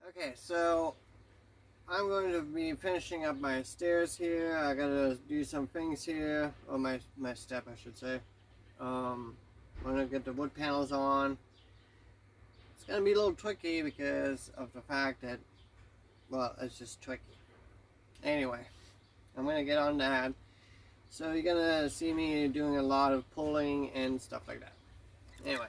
Okay, so I'm going to be finishing up my stairs here. I gotta do some things here, or my step, I should say. I'm gonna get the wood panels on. It's gonna be a little tricky because of the fact that, well, it's just tricky. Anyway, I'm gonna get on that. So you're gonna see me doing a lot of pulling and stuff like that. Anyway.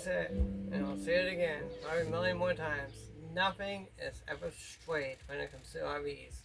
it. And I'll say it again, probably a million more times. Nothing is ever straight when it comes to RVs.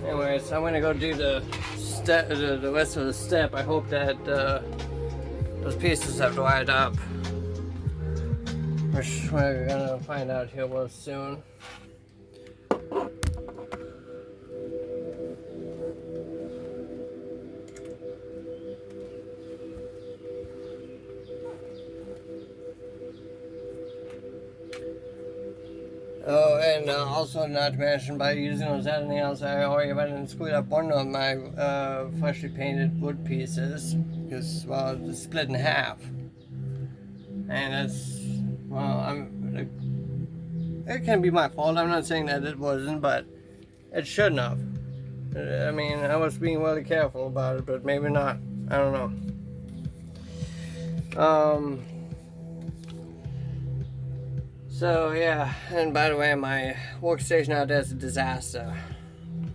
Anyways, I'm gonna go do the step, the rest of the step. I hope that those pieces have dried up. Which we're gonna find out here real soon. Oh, and also not to mention by using those other nails, I already went and screwed up one of my freshly painted wood pieces because, well, it's split in half. And that's, well, it can be my fault. I'm not saying that it wasn't, but it shouldn't have. I mean, I was being really careful about it, but maybe not. I don't know. So yeah, and by the way, my workstation out there is a disaster.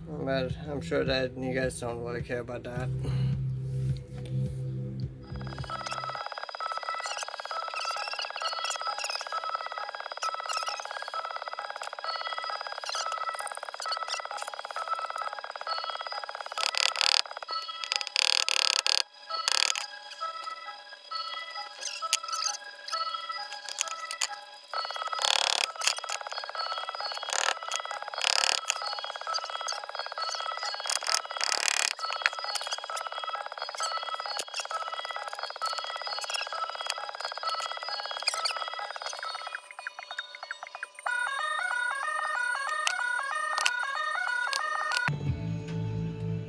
But I'm sure that you guys don't really care about that.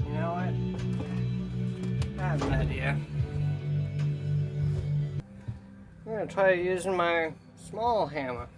You know what? I have an idea. I'm gonna try using my small hammer.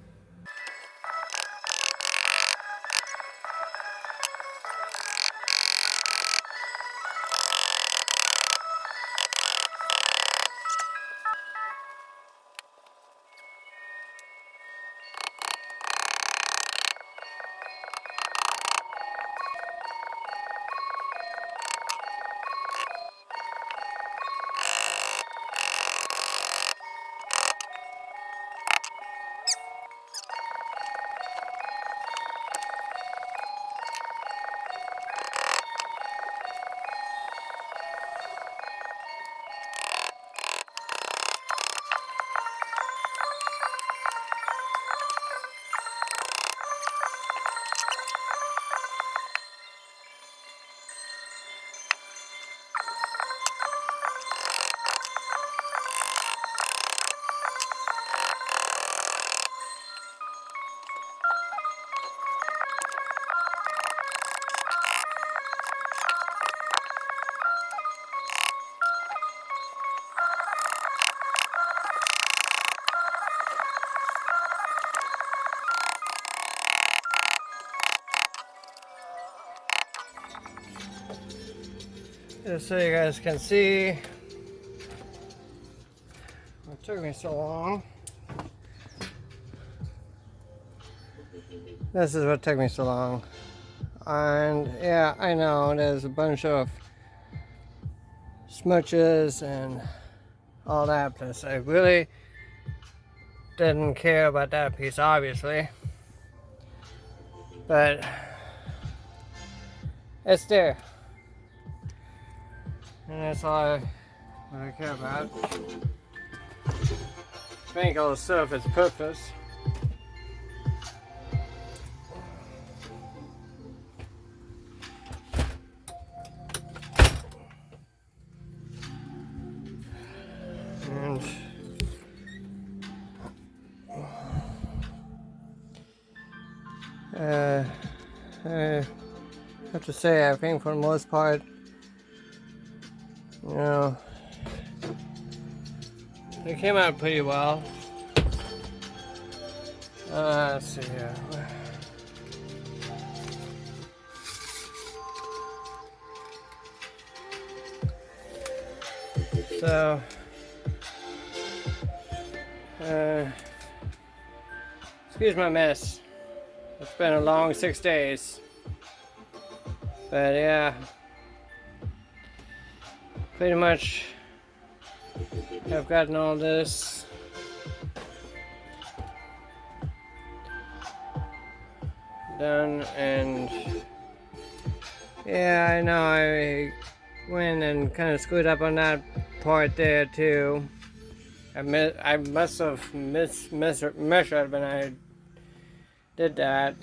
Just so you guys can see what took me so long. This is what took me so long. And yeah, I know there's a bunch of smudges and all that, plus I really didn't care about that piece, obviously. But it's there. And that's all I care about. Make all serve its purpose. And I have to say, I think for the most part, you know, it came out pretty well. Let's see here. So, excuse my mess. It's been a long 6 days. But yeah, pretty much I've gotten all this done, and yeah, I know I went and kind of screwed up on that part there too. I must have measured when I did that.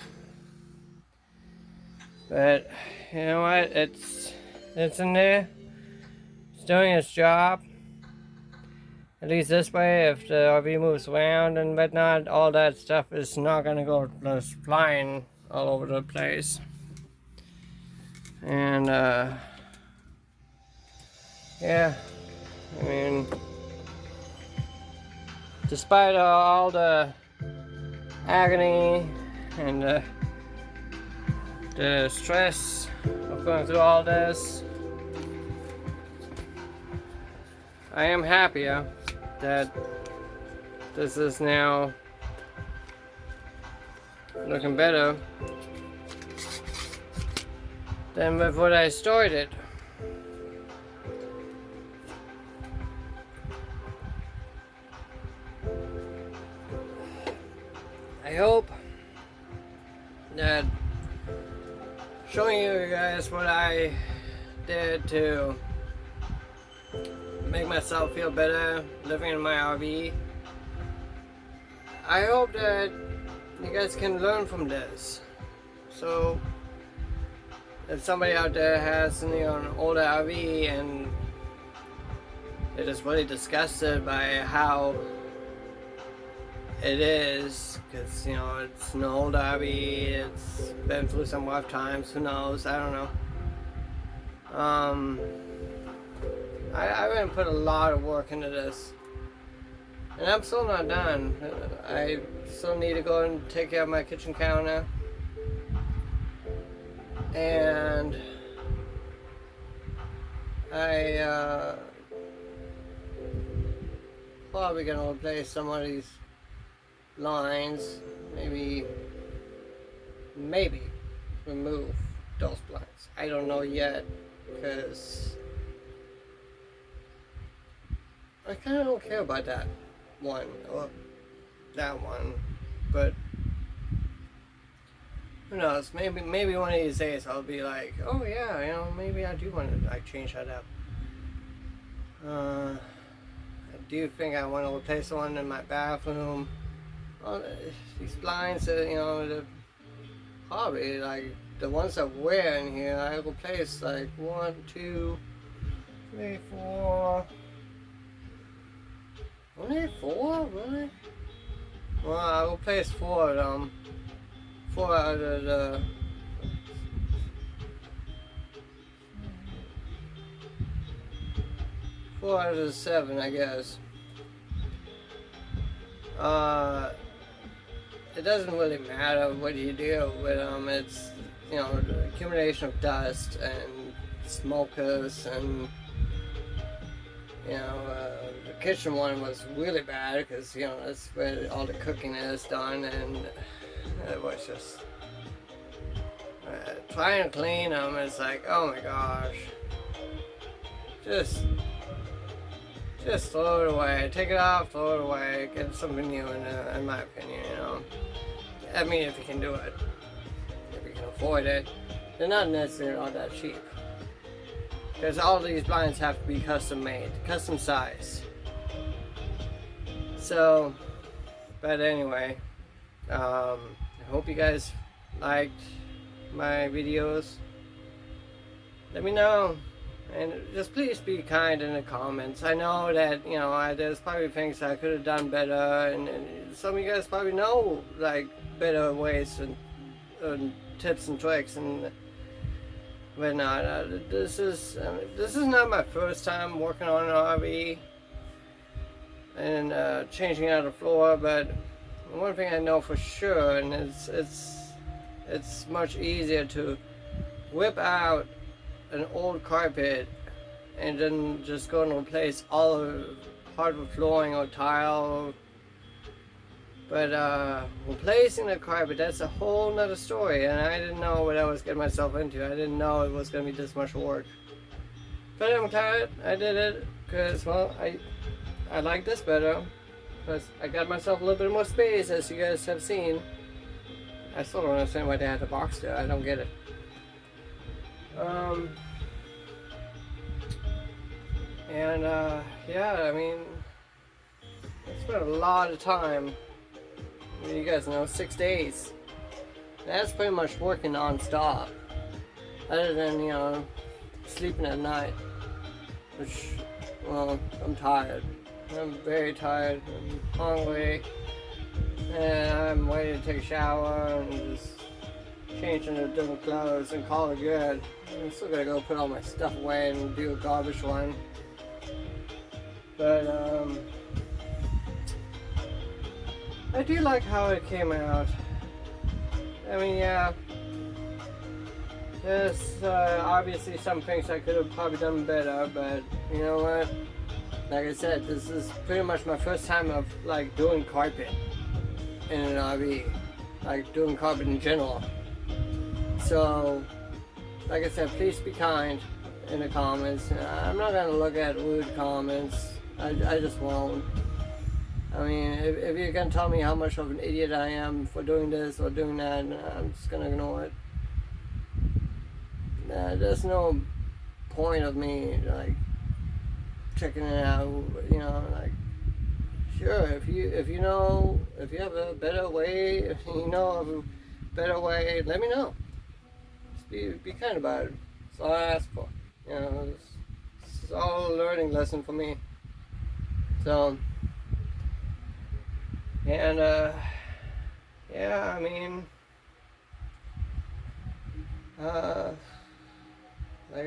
But you know what? It's in there. It's doing its job. At least this way, if the RV moves around and whatnot, all that stuff is not gonna go just flying all over the place. And yeah, I mean, despite all the agony and the stress of going through all this, I am happier that this is now looking better than with what I started. I hope that showing you guys what I did to make myself feel better living in my RV, I hope that you guys can learn from this. So if somebody out there has an older RV and they're just really disgusted by how it is, because it's an old RV, it's been through some rough times, who knows, I don't know. I really put a lot of work into this, and I'm still not done. I still need to go and take care of my kitchen counter, and I probably gonna replace some of these lines, maybe remove those blinds. I don't know yet, because I kind of don't care about that one or that one, but who knows? Maybe one of these days I'll be like, oh yeah, maybe I do want to change that up. I do think I want to replace one in my bathroom. Well, these blinds, the probably like the ones that wear in here, I replaced like 1, 2, 3, 4. Only 4, really? Well, I replaced 4 of them. 4 out of the 4 out of the 7, I guess. It doesn't really matter what you do with them. It's the accumulation of dust and smokers, and the kitchen one was really bad because that's where all the cooking is done, and it was just trying to clean them. It's like, oh my gosh, just throw it away, take it off, throw it away, get something new. In my opinion, I mean, if you can do it, if you can afford it, they're not necessarily all that cheap. Because all these blinds have to be custom made, custom size. So, but anyway, I hope you guys liked my videos. Let me know, and just please be kind in the comments. I know that there's probably things I could have done better, and some of you guys probably know like better ways and tips and tricks and whatnot. This is not my first time working on an RV and changing out a floor, but one thing I know for sure, and it's much easier to whip out an old carpet and then just go and replace all of hardwood flooring or tile. But replacing the carpet, that's a whole nother story, and I didn't know what I was getting myself into. I didn't know it was going to be this much work. But I'm glad I did it, because, well, I like this better, because I got myself a little bit more space, as you guys have seen. I still don't understand why they had the box there. I don't get it. Yeah, I mean, I spent a lot of time. You guys know, 6 days. That's pretty much working non-stop. Other than, sleeping at night. Which, well, I'm tired. I'm very tired. I'm hungry. And I'm waiting to take a shower and just change into different clothes and call it good. I'm still gotta go put all my stuff away and do a garbage one. But I do like how it came out. I mean, yeah, there's obviously some things I could have probably done better, but you know what? Like I said, this is pretty much my first time of like doing carpet in an RV, like doing carpet in general. So, like I said, please be kind in the comments. I'm not gonna look at rude comments. I just won't. I mean, if you're gonna tell me how much of an idiot I am for doing this or doing that, I'm just gonna ignore it. There's no point of me like checking it out. You know, like sure, if you have a better way, if you know of a better way, let me know. Just be kind about it. That's all I ask for. You know, it's all a learning lesson for me. So, and yeah, I mean, like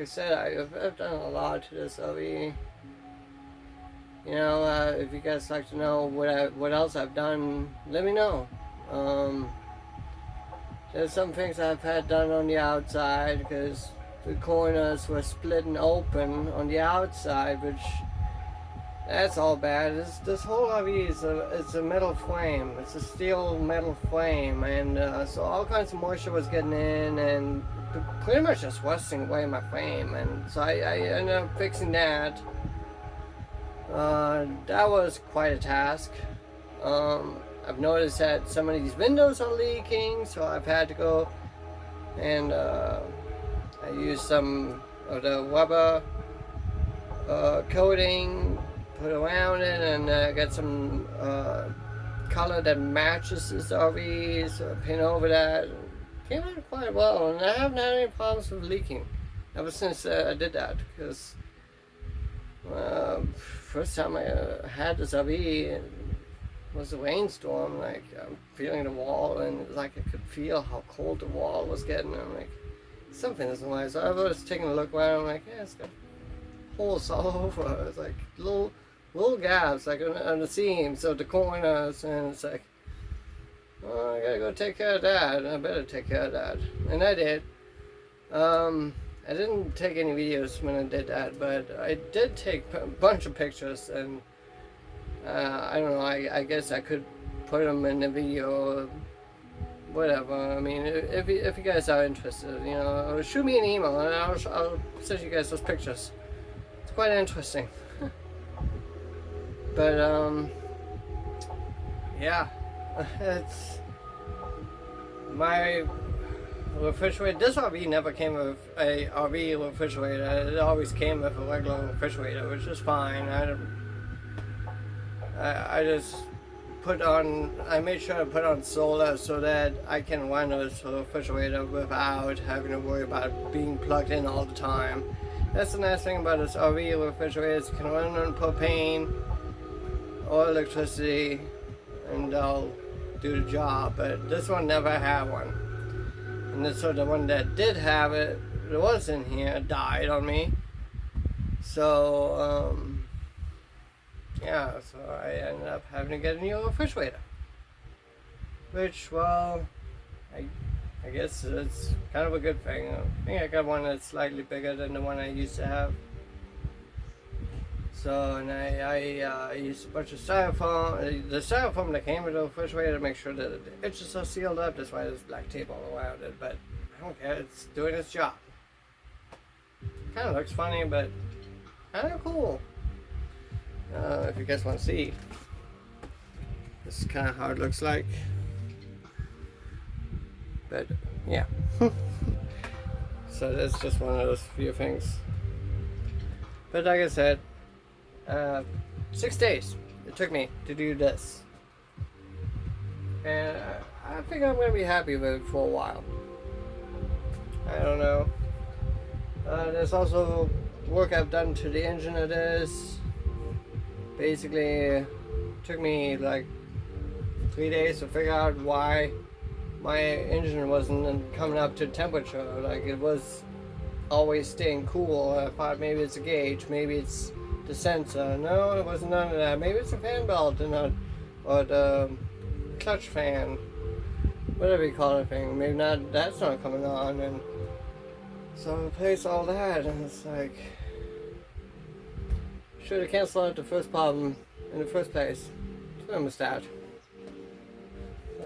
I said, I've done a lot to this RV. You know, if you guys like to know what else I've done, let me know. There's some things I've had done on the outside because the corners were splitting open on the outside, which that's all bad. This whole RV is a metal frame. It's a steel metal frame, and so all kinds of moisture was getting in and pretty much just rusting away my frame. And so I ended up fixing that. That was quite a task. I've noticed that some of these windows are leaking, so I've had to go and I used some of the rubber coating, put around it, and got some color that matches this RV, so I paint over that. Came out quite well, and I haven't had any problems with leaking ever since I did that, because first time I had this RV was a rainstorm. Like I'm feeling the wall, and it was like I could feel how cold the wall was getting. I'm like, something isn't right. So I was taking a look around. I'm like, yeah, it's got holes all over. It's like little gaps, like on the seams of the corners, and it's like, oh, I gotta go take care of that. I better take care of that, and I did. I didn't take any videos when I did that, but I did take a bunch of pictures, and I don't know, I guess I could put them in the video, whatever. I mean, if you guys are interested, you know, shoot me an email and I'll send you guys those pictures. It's quite interesting. But, yeah, it's my refrigerator. This RV never came with a RV refrigerator. It always came with a regular refrigerator, which is fine. I just I made sure to put on solar so that I can run this refrigerator without having to worry about being plugged in all the time. That's the nice thing about this RV refrigerator, is you can run on propane or electricity and they'll do the job, but this one never had one. And so the one that did have it, that was in here, died on me. So, yeah, so I ended up having to get a new refrigerator. Which, well, I guess it's kind of a good thing. I think I got one that's slightly bigger than the one I used to have. So, and I used a bunch of styrofoam. The styrofoam that came with the refrigerator to make sure that the edges are sealed up. That's why there's black tape all around it. But I don't care. It's doing its job. Kind of looks funny, but kind of cool. If you guys want to see, this is kind of how it looks like. But yeah. So that's just one of those few things. But like I said, 6 days it took me to do this, and I think I'm going to be happy with it for a while. I don't know. There's also work I've done to the engine of this. basically took me like 3 days to figure out why my engine wasn't coming up to temperature. Like, it was always staying cool. I thought maybe it's a gauge, maybe it's the sensor. No, it wasn't none of that. Maybe it's a fan belt and not, or the clutch fan, whatever you call it thing. Maybe not. That's not coming on, and so I replaced all that, and it's like, should have canceled out the first problem in the first place. Thermostat.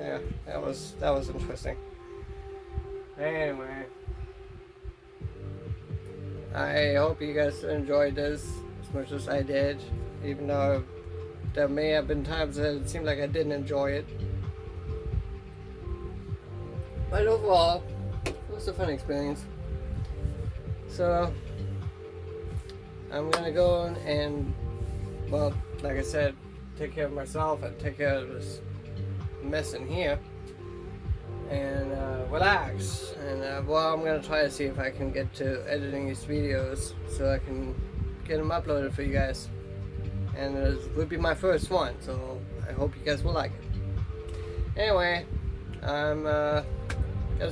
Yeah, that was interesting. Anyway, I hope you guys enjoyed this as much as I did, even though there may have been times that it seemed like I didn't enjoy it. But overall, it was a fun experience. So, I'm gonna go and, well, like I said, take care of myself and take care of this mess in here and relax. And well, I'm gonna try to see if I can get to editing these videos so I can get them uploaded for you guys. And it would be my first one, so I hope you guys will like it. Anyway, I'm gonna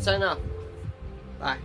sign off. Bye.